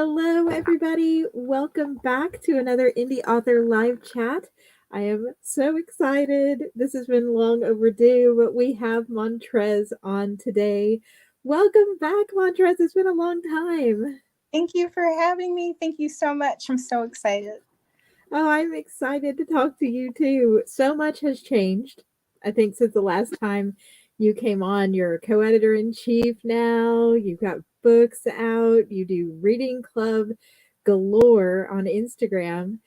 Hello, everybody. Welcome back to another Indie Author Live Chat. I am so excited. This has been long overdue, but we have Montrez on today. Welcome back, Montrez. It's been a long time. Thank you for having me. Thank you so much. I'm so excited. Oh, I'm excited to talk to you too. So much has changed, I think, since the last time you came on. You're a co-editor in chief now. You've got books out. You do reading club galore on Instagram.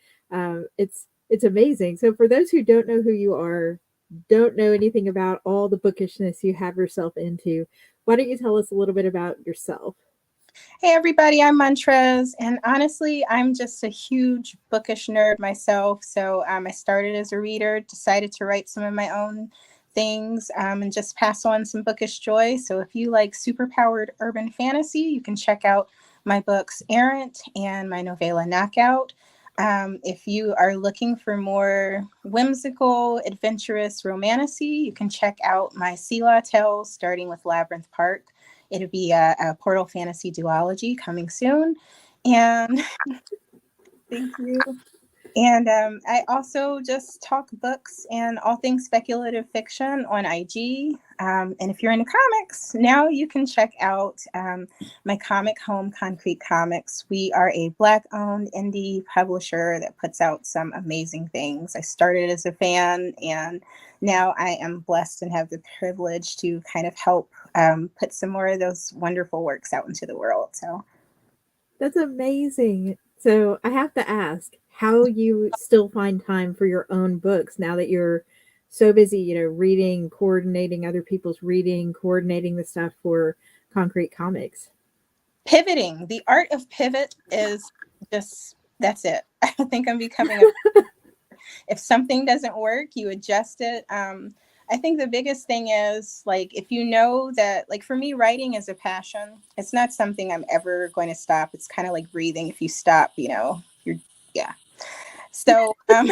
It's amazing. So for those who don't know who you are, don't know anything about all the bookishness you have yourself into, why don't you tell us a little bit about yourself? Hey, everybody, I'm Montrez. And honestly, I'm just a huge bookish nerd myself. So I started as a reader, decided to write some of my own things and just pass on some bookish joy. So if you like superpowered urban fantasy, you can check out my books Errant and my novella Knockout. If you are looking for more whimsical, adventurous romantasy, you can check out my Sela tales, starting with Labyrinth Park. It'll be a Portal Fantasy duology coming soon. And thank you. And I also just talk books and all things speculative fiction on IG. And if you're into comics, now you can check out my comic home, Konkret Comics. We are a Black-owned indie publisher that puts out some amazing things. I started as a fan, and now I am blessed and have the privilege to kind of help put some more of those wonderful works out into the world. So That's amazing. So I have to ask how you still find time for your own books now that you're so busy, reading, coordinating other people's reading, coordinating the stuff for Konkret Comics. pivoting, the art of pivot is just, that's it. I think I'm becoming a, if something doesn't work, you adjust it. I think the biggest thing is, like, if you know that, like, for me, writing is a passion. It's not something I'm ever going to stop. It's kind of like breathing. If you stop, you're, yeah. So, No,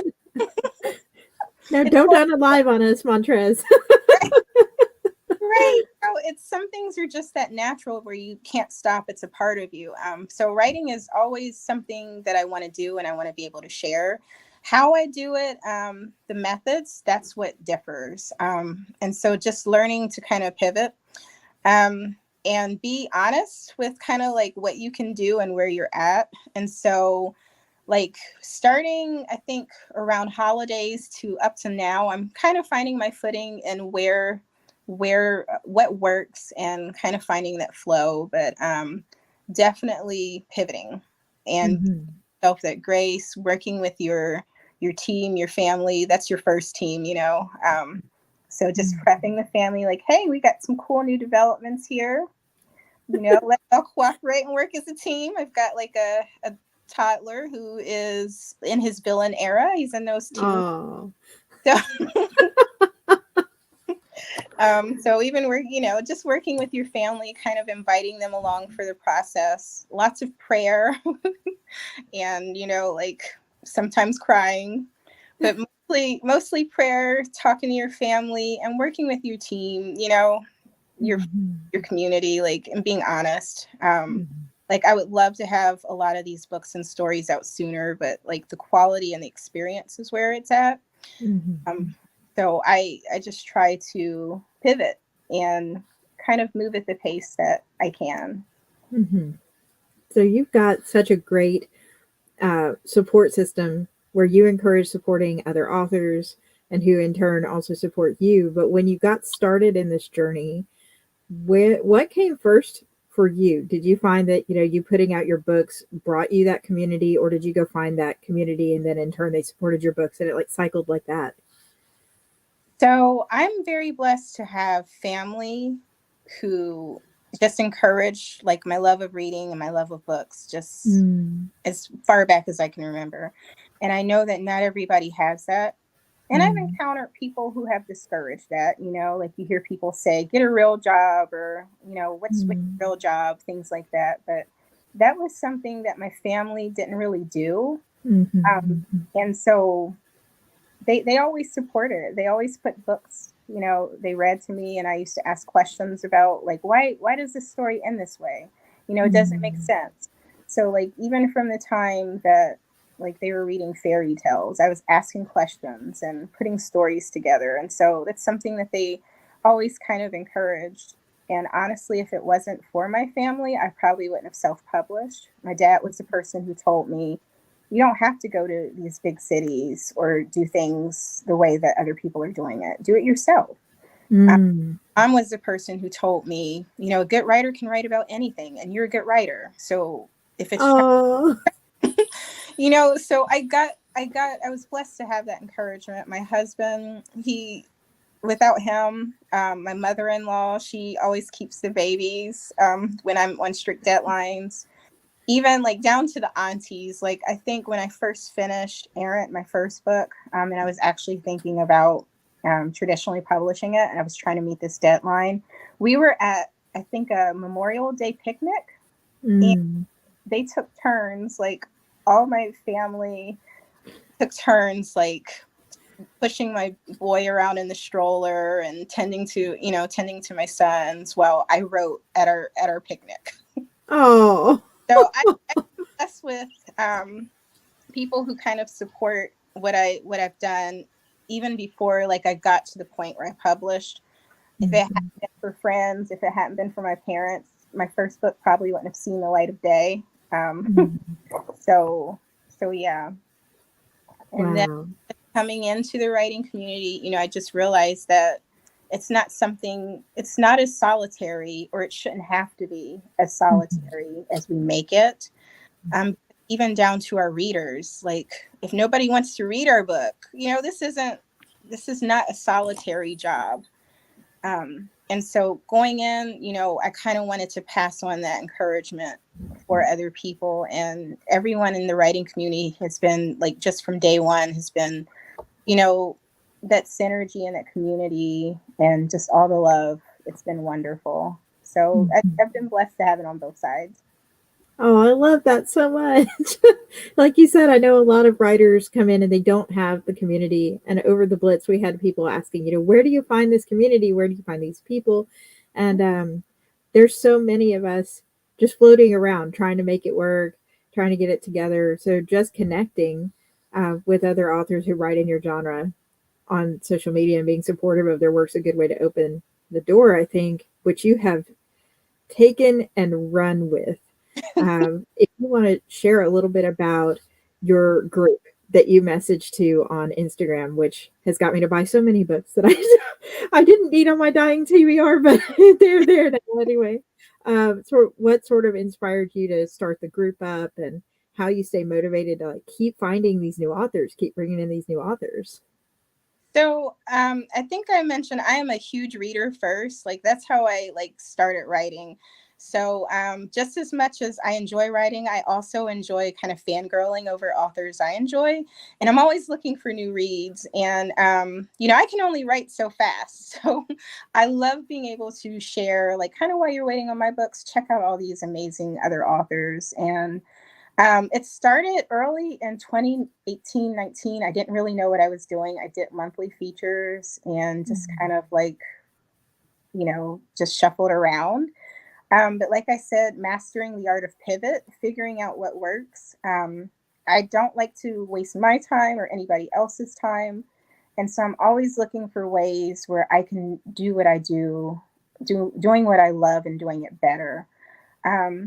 it's don't unalive on us, Montrez. right, right. So it's, some things are just that natural where you can't stop. It's a part of you. So writing is always something that I want to do and I want to be able to share. How I do it, the methods, that's what differs. And so just learning to kind of pivot and be honest with kind of like what you can do and where you're at. And so, like, starting, I think, around holidays to up to now, I'm kind of finding my footing and what works and kind of finding that flow, but definitely pivoting and Mhm. self that grace, working with your team, your family. That's your first team, so just prepping the family, like, hey, we got some cool new developments here, let's all cooperate and work as a team. I've got like a toddler who is in his villain era. He's in those teens. Oh, So so even we're, just working with your family, kind of inviting them along for the process. Lots of prayer and, like, sometimes crying, but mostly prayer, talking to your family and working with your team, your mhm. your community, like, and being honest. Mhm. Like, I would love to have a lot of these books and stories out sooner, but like the quality and the experience is where it's at. Mhm. So I just try to pivot and kind of move at the pace that I can. Mhm. So you've got such a great support system where you encourage supporting other authors and who in turn also support you. But when you got started in this journey, what came first for you? Did you find that, you putting out your books brought you that community, or did you go find that community and then in turn they supported your books and it like cycled like that? So I'm very blessed to have family who just encourage, like, my love of reading and my love of books, just Mm. as far back as I can remember. And I know that not everybody has that. And I've Mm. encountered people who have discouraged that, like, you hear people say, get a real job, or, what's Mm. your real job, things like that. But that was something that my family didn't really do. Mhm. Um, and so they always supported it. They always put books, they read to me, and I used to ask questions about, like, why does this story end this way? It doesn't make Mhm. sense. So like even from the time that like they were reading fairy tales, I was asking questions and putting stories together. And so that's something that they always kind of encouraged. And honestly, if it wasn't for my family, I probably wouldn't have self-published. My dad was the person who told me, you don't have to go to these big cities or do things the way that other people are doing it. Do it yourself. Mm. Mom was the person who told me, you know, a good writer can write about anything, and you're a good writer. So if it's, Oh. you know, so I was blessed to have that encouragement. My husband, without him, my mother-in-law, she always keeps the babies when I'm on strict deadlines. Even like down to the aunties. Like I think when I first finished Errant, my first book, and I was actually thinking about traditionally publishing it, and I was trying to meet this deadline. We were at, I think, a Memorial Day picnic, and Mm. they took turns. Like all my family took turns, like pushing my boy around in the stroller and tending to my sons while I wrote at our picnic. Oh. So I'm blessed with people who kind of support what I've done, even before like I got to the point where I published. If it Mhm. hadn't been for friends, if it hadn't been for my parents, my first book probably wouldn't have seen the light of day. Um, Mm. so so yeah, and then Wow. coming into the writing community, you know, I just realized that it's not as solitary, or it shouldn't have to be as Mhm. solitary as we make it. Um, Even down to our readers. Like, if nobody wants to read our book, you know, this is not a solitary job. And so going in, you know, I kind of wanted to pass on that encouragement for other people. And everyone in the writing community has been like, just from day one, has been, you know, that synergy and that community and just all the love. It's been wonderful. So Mhm. I've been blessed to have it on both sides. Oh, I love that so much. Like you said, I know a lot of writers come in and they don't have the community. And over the Blitz, we had people asking, where do you find this community? Where do you find these people? And there's so many of us just floating around trying to make it work, trying to get it together. So just connecting with other authors who write in your genre on social media and being supportive of their work's a good way to open the door, I think, which you have taken and run with. If you want to share a little bit about your group that you messaged to on Instagram, which has got me to buy so many books that I didn't need on my dying TBR, but they're there now anyway. So what sort of inspired you to start the group up, and how you stay motivated to like keep finding these new authors, keep bringing in these new authors? So I think I mentioned I am a huge reader first. Like that's how I like started writing. So just as much as I enjoy writing, I also enjoy kind of fangirling over authors I enjoy. And I'm always looking for new reads. And, you know, I can only write so fast. So I love being able to share, like, kind of while you're waiting on my books, check out all these amazing other authors. And it started early in 2018, 19. I didn't really know what I was doing. I did monthly features and just kind of like, you know, just shuffled around. But like I said, mastering the art of pivot, figuring out what works. I don't like to waste my time or anybody else's time. And so I'm always looking for ways where I can do what I doing what I love and doing it better.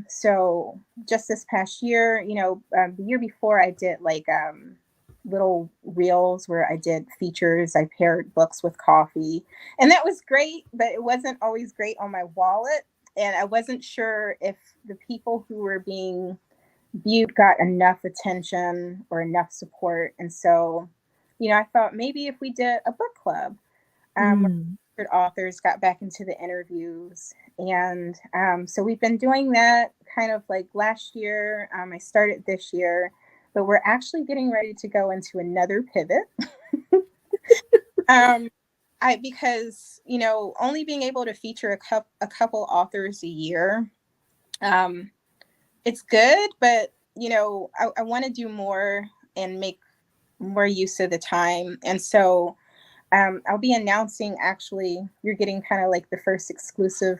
So just this past year, you know, the year before I did like little reels where I did features. I paired books with coffee, and that was great, but it wasn't always great on my wallet. And I wasn't sure if the people who were being viewed got enough attention or enough support. And so, you know, I thought maybe if we did a book club, Mm. authors got back into the interviews. And so we've been doing that kind of like last year. I started this year, but we're actually getting ready to go into another pivot. um, because, you know, only being able to feature a couple authors a year, um, it's good, but, you know, I want to do more and make more use of the time. And so I'll be announcing, actually, you're getting kind of like the first exclusive,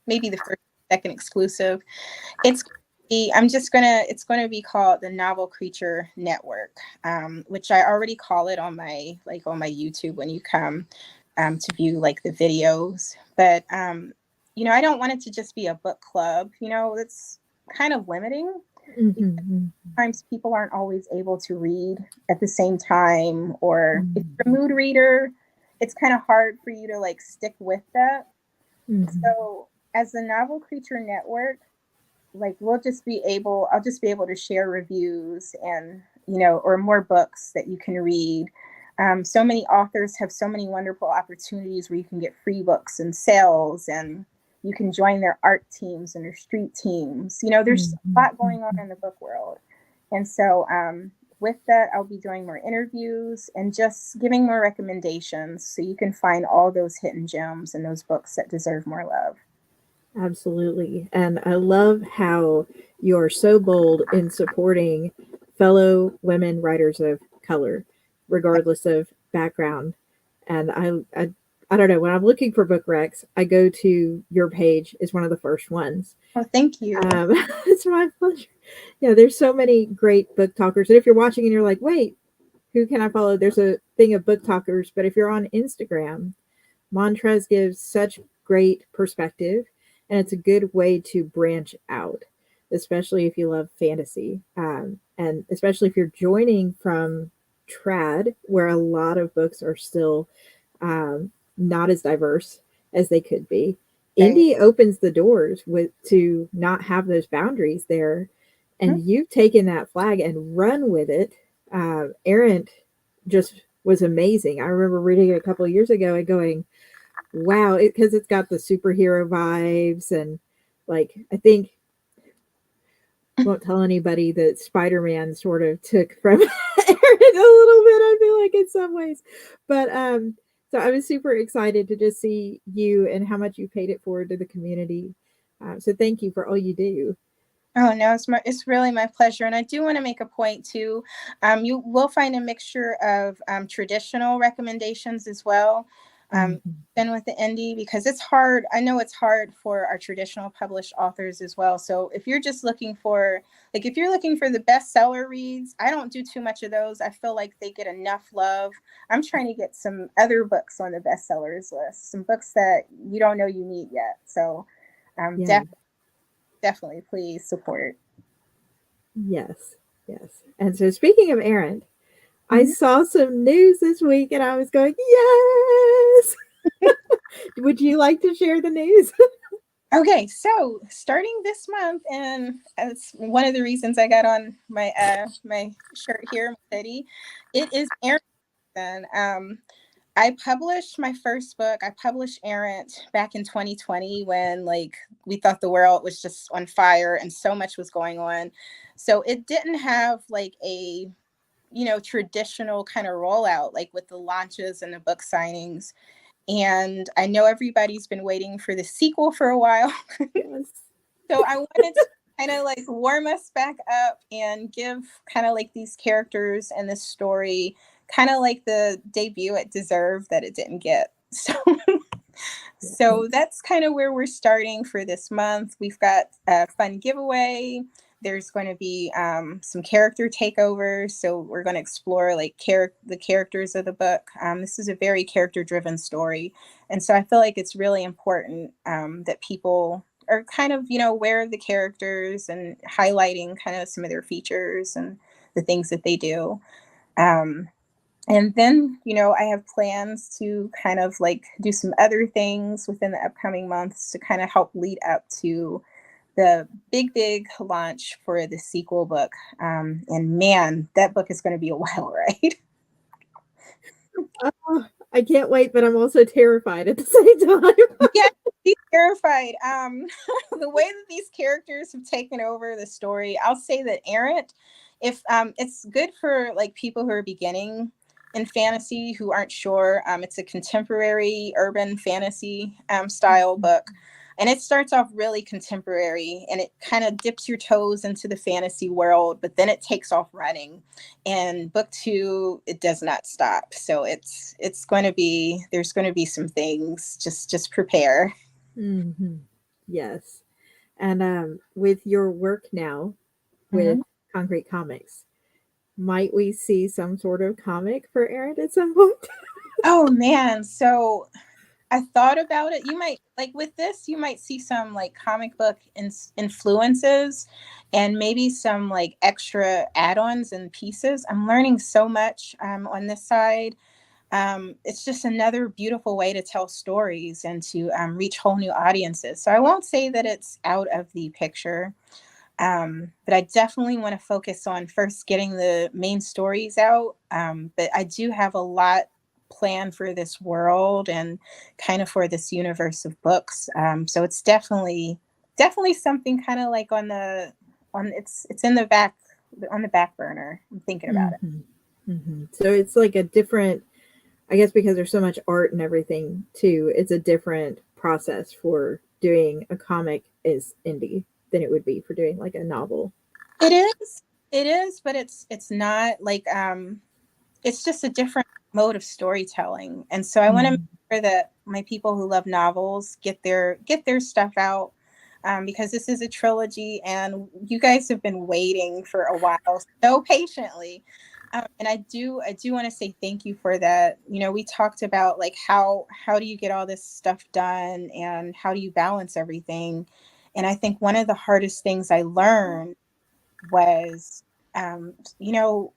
maybe the first, second exclusive. It's It's gonna be called the Novel Creature Network, which I already call it on my YouTube when you come to view like the videos. But I don't want it to just be a book club. It's kind of limiting. Mm-hmm. Sometimes people aren't always able to read at the same time, or if Mm-hmm. you're a mood reader, it's kind of hard for you to like stick with that. Mm-hmm. So as the Novel Creature Network, like I'll just be able to share reviews and or more books that you can read. So many authors have so many wonderful opportunities where you can get free books and sales, and you can join their art teams and their street teams. There's a lot going on in the book world. And so with that, I'll be doing more interviews and just giving more recommendations so you can find all those hidden gems and those books that deserve more love. Absolutely. And I love how you're so bold in supporting fellow women writers of color, regardless of background. And I don't know, when I'm looking for book recs, I go to your page is one of the first ones. Oh, thank you. It's my pleasure. Yeah, there's so many great book talkers. And if you're watching and you're like, wait, who can I follow? There's a thing of book talkers. But if you're on Instagram, Montrez gives such great perspective, and it's a good way to branch out, especially if you love fantasy, and especially if you're joining from trad, where a lot of books are still not as diverse as they could be. Right. Indie opens the doors with to not have those boundaries there, Mhm. and you've taken that flag and run with it. Errant just was amazing. I remember reading it a couple of years ago and going, wow, because it's got the superhero vibes, and like I think won't tell anybody that Spider-Man sort of took from Aaron a little bit, I feel like in some ways. But so I was super excited to just see you and how much you paid it forward to the community. So thank you for all you do. Oh no, it's really my pleasure, and I do want to make a point too. You will find a mixture of traditional recommendations as well. Mhm. Then with the indie, because it's hard. I know it's hard for our traditional published authors as well. So if you're just looking for, like, if you're looking for the bestseller reads, I don't do too much of those. I feel like they get enough love. I'm trying to get some other books on the bestsellers list, some books that you don't know you need yet. So Yeah. definitely please support. Yes. Yes. And so speaking of Aaron, I Mhm. saw some news this week and I was going, yes. Would you like to share the news? Okay, so starting this month, and it's one of the reasons I got on my shirt here, my hoodie, it is Errant season. I published my first book. I published Errant back in 2020 when like we thought the world was just on fire and so much was going on. So it didn't have like a traditional kind of rollout like with the launches and the book signings. And I know everybody's been waiting for the sequel for a while. Yes. So I wanted to kind of like warm us back up and give kind of like these characters and this story kind of like the debut it deserved that it didn't get. So Yes. so that's kind of where we're starting for this month. We've got a fun giveaway. There's going to be some character takeovers. So we're going to explore like the characters of the book. This is a very character-driven story. And so I feel like it's really important that people are kind of, aware of the characters and highlighting kind of some of their features and the things that they do. Um, and then, I have plans to kind of like do some other things within the upcoming months to kind of help lead up to the big launch for the sequel book. And man, that book is going to be a while, right? Oh, I can't wait, but I'm also terrified at the same time. Yeah, be terrified. The way that these characters have taken over the story, I'll say that Errant, if it's good for like people who are beginning in fantasy who aren't sure. It's a contemporary urban fantasy style book. And it starts off really contemporary and it kind of dips your toes into the fantasy world, but then it takes off running. And book two, it does not stop. So it's going to be, there's going to be some things. Just prepare. Hmm. Yes. And with your work now with Mhm. Concrete Comics, might we see some sort of comic for Erin at some point? Oh man, so I thought about it. You might like with this, you might see some like comic book influences and maybe some like extra add-ons and pieces. I'm learning so much on this side. It's just another beautiful way to tell stories and to reach whole new audiences. So I won't say that it's out of the picture. But I definitely want to focus on first getting the main stories out. But I do have a lot planned for this world and kind of for this universe of books. So it's definitely something kind of like on it's in the back on the back burner. I'm thinking about it. Hmm. Hmm. So it's like a different, I guess, because there's so much art and everything too. It's a different process for doing a comic as indie than it would be for doing like a novel. It is, it is, but it's not like it's just a different mode of storytelling. And so I want to make Mm. sure that my people who love novels get their stuff out, because this is a trilogy and you guys have been waiting for a while so patiently. And I do want to say thank you for that. You know, we talked about like how do you get all this stuff done and how do you balance everything. And I think one of the hardest things I learned was, you know,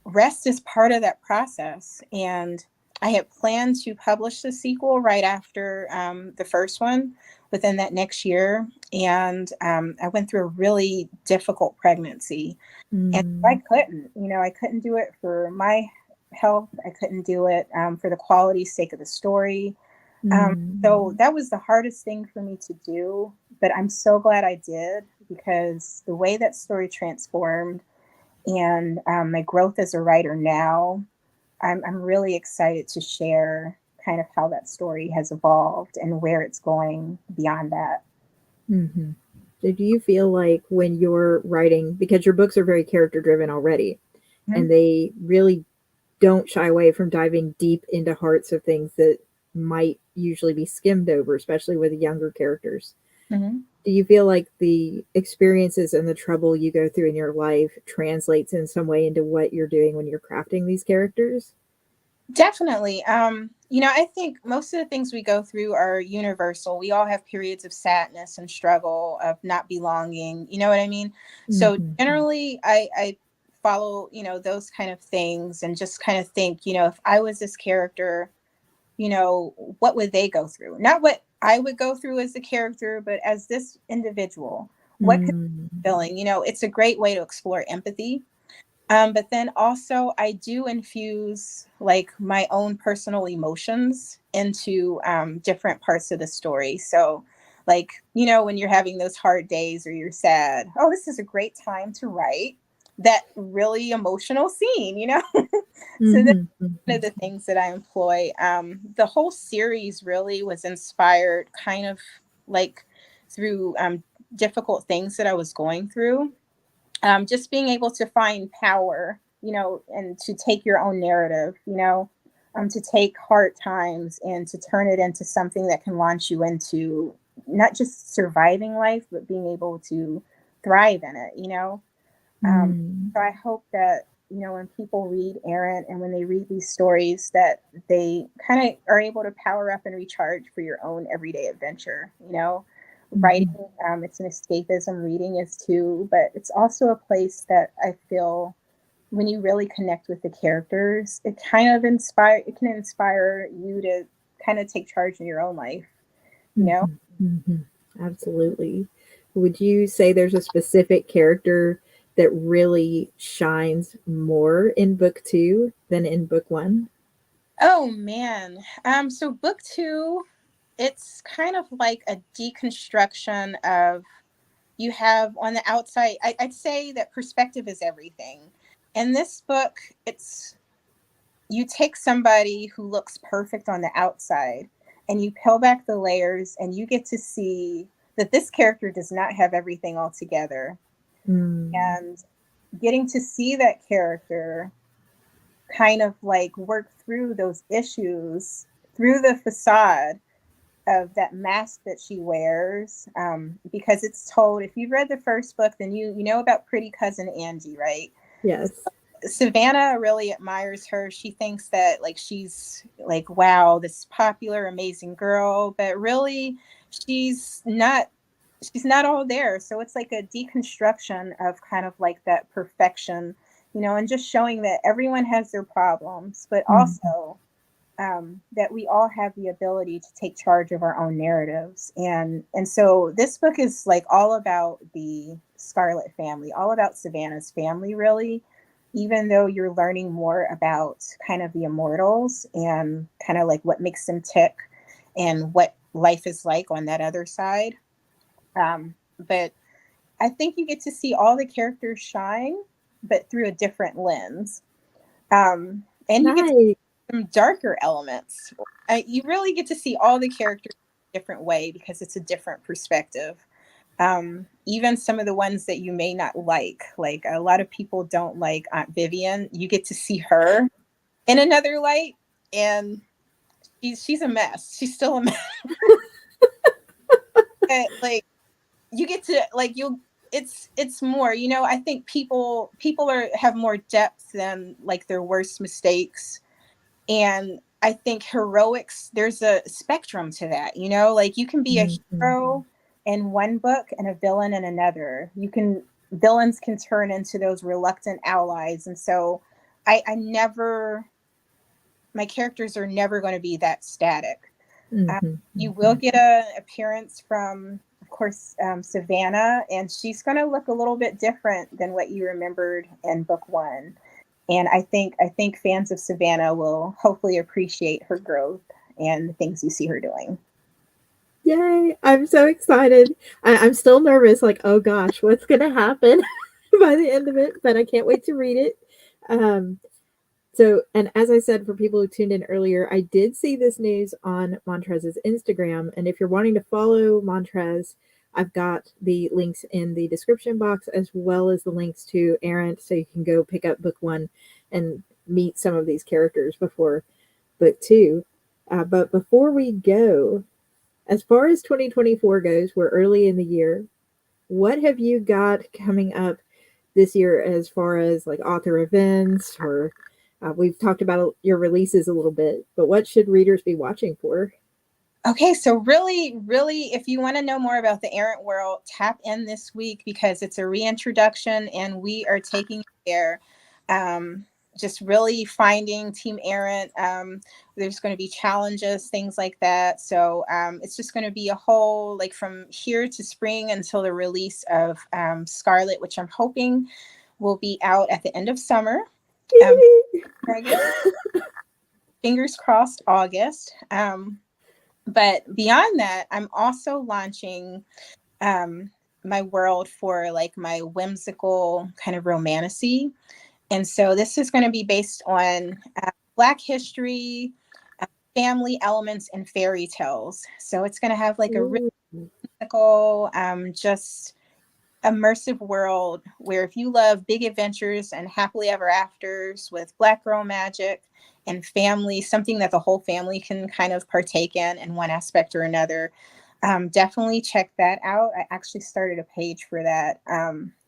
rest is part of that process. And I had planned to publish the sequel right after the first one within that next year. And I went through a really difficult pregnancy. And I Mm. couldn't, you know, I couldn't do it for my health. I couldn't do it for the quality sake of the story. So Mm. that was the hardest thing for me to do. But I'm so glad I did because the way that story transformed and my growth as a writer now, I'm really excited to share kind of how that story has evolved and where it's going beyond that. Hmm. So do you feel like when you're writing, because your books are very character driven already, Mhm. and they really don't shy away from diving deep into hearts of things that might usually be skimmed over, especially with younger characters. Mhm. Do you feel like the experiences and the trouble you go through in your life translates in some way into what you're doing when you're crafting these characters? Definitely. You know, I think most of the things we go through are universal. We all have periods of sadness and struggle of not belonging. You know what I mean? So Hmm. generally, I follow, you know, those kind of things and just kind of think, you know, if I was this character, you know, what would they go through? Not what I would go through as a character, but as this individual, what could Mm. be feeling? You know, it's a great way to explore empathy. But then also, I do infuse like my own personal emotions into different parts of the story. So, like, you know, when you're having those hard days or you're sad, oh, this is a great time to write that really emotional scene, you know? So that's Hmm. one Hmm. of the things that I employ. The whole series really was inspired kind of like through difficult things that I was going through. Just being able to find power, you know, and to take your own narrative, you know, to take hard times and to turn it into something that can launch you into not just surviving life, but being able to thrive in it, you know. Um, Mm. so I hope that, you know, when people read Errant and when they read these stories, that they kind of are able to power up and recharge for your own everyday adventure, you know. Writing, Hmm. it's an escapism, reading is too, but it's also a place that I feel when you really connect with the characters, it can inspire you to kind of take charge in your own life, you know? Hmm. Hmm. Absolutely. Would you say there's a specific character that really shines more in book two than in book one? Oh man. So book two, it's kind of like a deconstruction of you have on the outside. I'd say that perspective is everything. In this book, it's you take somebody who looks perfect on the outside and you peel back the layers and you get to see that this character does not have everything all together. Mm. And getting to see that character kind of like work through those issues through the facade of that mask that she wears, because it's told, if you've read the first book, then you know about pretty cousin Angie, right? Yes. Savannah really admires her. She thinks that like she's like, wow, this popular, amazing girl, but really she's not all there. So it's like a deconstruction of kind of like that perfection, and just showing that everyone has their problems, but also that we all have the ability to take charge of our own narratives. And so this book is like all about the Scarlet family, all about Savannah's family, really, even though you're learning more about kind of the immortals and kind of like what makes them tick and what life is like on that other side. But I think you get to see all the characters shine, but through a different lens. And you get to Nice. some darker elements. You really get to see all the characters in a different way because it's a different perspective. Even some of the ones that you may not like a lot of people don't like Aunt Vivian. You get to see her in another light, and she's a mess. She's still a mess. But, like, you get to like you'll it's more, I think people have more depth than like their worst mistakes. And I think heroics, there's a spectrum to that, like you can be a Mhm. hero in one book and a villain in another. Villains can turn into those reluctant allies. And so I never, my characters are never going to be that static. Mhm. You will Mhm. get an appearance from, of course, Savannah, and she's going to look a little bit different than what you remembered in book one. And I think fans of Savannah will hopefully appreciate her growth and the things you see her doing. Yay! I'm so excited. I'm still nervous, like, oh gosh, what's gonna happen by the end of it? But I can't wait to read it. Um, So, and as I said, for people who tuned in earlier, I did see this news on Montrez's Instagram. And if you're wanting to follow Montrez, I've got the links in the description box as well as the links to Errant, so you can go pick up book one and meet some of these characters before book two. But before we go, as far as 2024 goes, we're early in the year. What have you got coming up this year as far as like author events or we've talked about your releases a little bit, but what should readers be watching for? Okay, so really, really, if you want to know more about the Errant world, tap in this week because it's a reintroduction and we are taking it there. Um, just really finding Team Errant. There's going to be challenges, things like that. So it's just going to be a whole, like from here to spring until the release of Scarlet, which I'm hoping will be out at the end of summer. Um, August, fingers crossed, August. But beyond that, I'm also launching um, my world for like my whimsical kind of romantasy. And so this is going to be based on Black history, uh, family elements, and fairy tales. So it's going to have like a really Ooh. whimsical, just immersive world where if you love big adventures and happily ever afters with Black girl magic and family, something that the whole family can kind of partake in one aspect or another, definitely check that out. I actually started a page for that.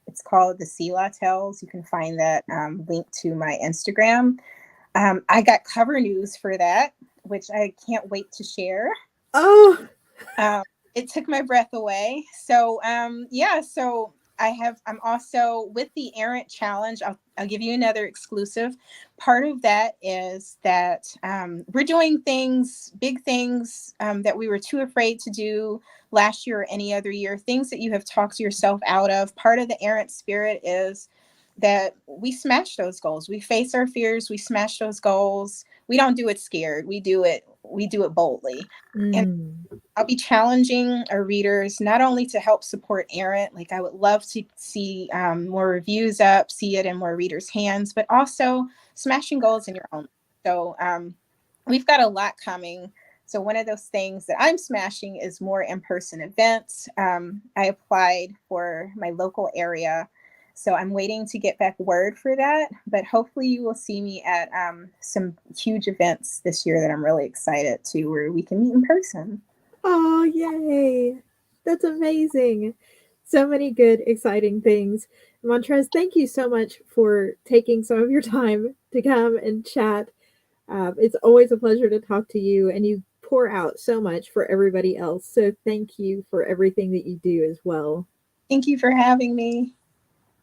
It's called the Sela Tales. You can find that linked to my Instagram. I got cover news for that, which I can't wait to share. Oh, Um, it took my breath away. So yeah, so I'm also with the Errant Challenge. I'll give you another exclusive. Part of that is that we're doing big things that we were too afraid to do last year or any other year, things that you have talked yourself out of. Part of the Errant spirit is that we smash those goals. We face our fears, we smash those goals. We don't do it scared. We do it boldly. And mm. I'll be challenging our readers not only to help support Errant, like I would love to see more reviews up, see it in more readers' hands, but also smashing goals in your own. So we've got a lot coming. So one of those things that I'm smashing is more in-person events. I applied for my local area. So I'm waiting to get back word for that, but hopefully you will see me at some huge events this year that I'm really excited to where we can meet in person. Oh, yay. That's amazing. So many good, exciting things. Montrez, thank you so much for taking some of your time to come and chat. It's always a pleasure to talk to you, and you pour out so much for everybody else. So thank you for everything that you do as well. Thank you for having me.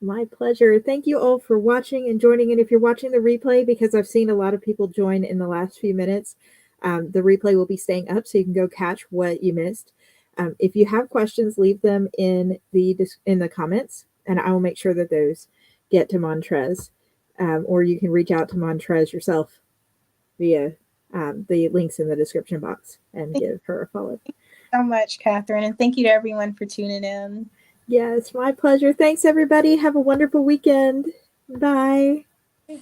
My pleasure. Thank you all for watching and joining in. If you're watching the replay, because I've seen a lot of people join in the last few minutes, the replay will be staying up so you can go catch what you missed. If you have questions, leave them in the comments, and I will make sure that those get to Montrez. Or you can reach out to Montrez yourself via the links in the description box and Thank give her a follow. you so much, Katherine, and thank you to everyone for tuning in. Yes, my pleasure. Thanks, everybody. Have a wonderful weekend. Bye.